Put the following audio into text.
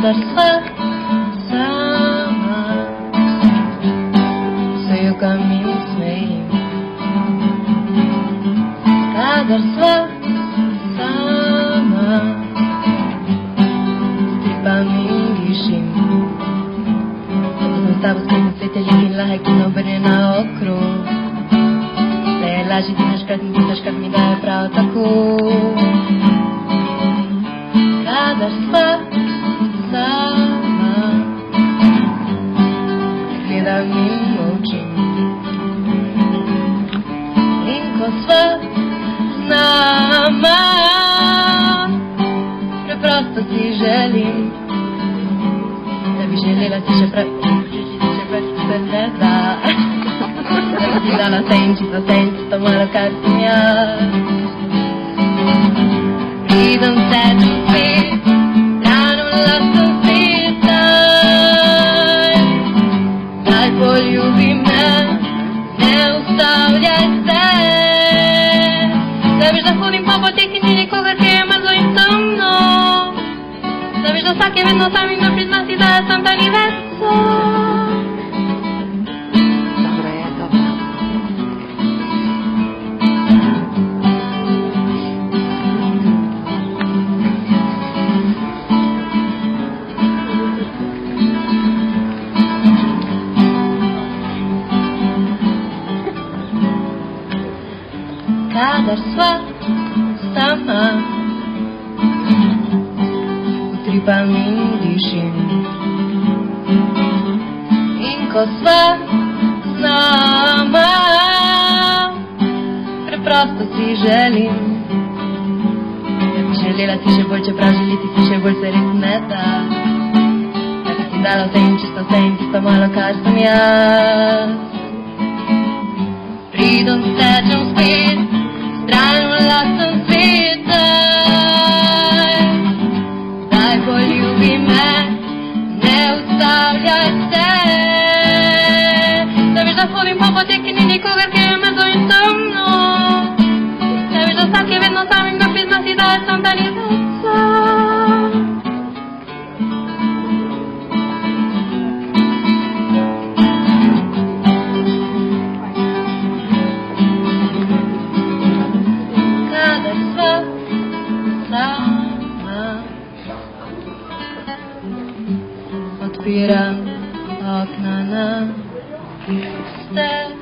kadar sva sama, sve u kamin smejim, kadar sva sama, stripam i dišim. Kada sam stavu skretni cvetelj i lahek i obrne na okrug, da je laži ti naš kad mi pitaš kad mi daje pravo tako. Kadar sva sama, gledam i močim, linko sva znama, preprosto si želim, da bi željela ti še praviti sve ne da, da bi ti dala senčisto malo kad sam ja. Idem sedem svijet, ranula sam svijetaj, daj poljubi me, ne ustavljaj se, da viš da hodim po poteki ni nikoga ki je mrzo in temno, da viš da vsak je vedno sam in da priznati da sam ta ni veso. Kadar sva sama, utripam in dišim, in ko sva znama, preprosto si želim, da bi želela ti še bolj, čeprav želiti si še bolj se res ne da, da bi ti dala vse in čisto malo, kar sem jaz. Pridem, stečem spet, stranula sem svijetaj, daj poljubi me, ne ustavljaj se, da viš da hodim po poteki ni nikogar ki je mrzo in temno, da viš da vsak je vedno sam in da prizna si da sam ta ni veso. Otwieram okna na step.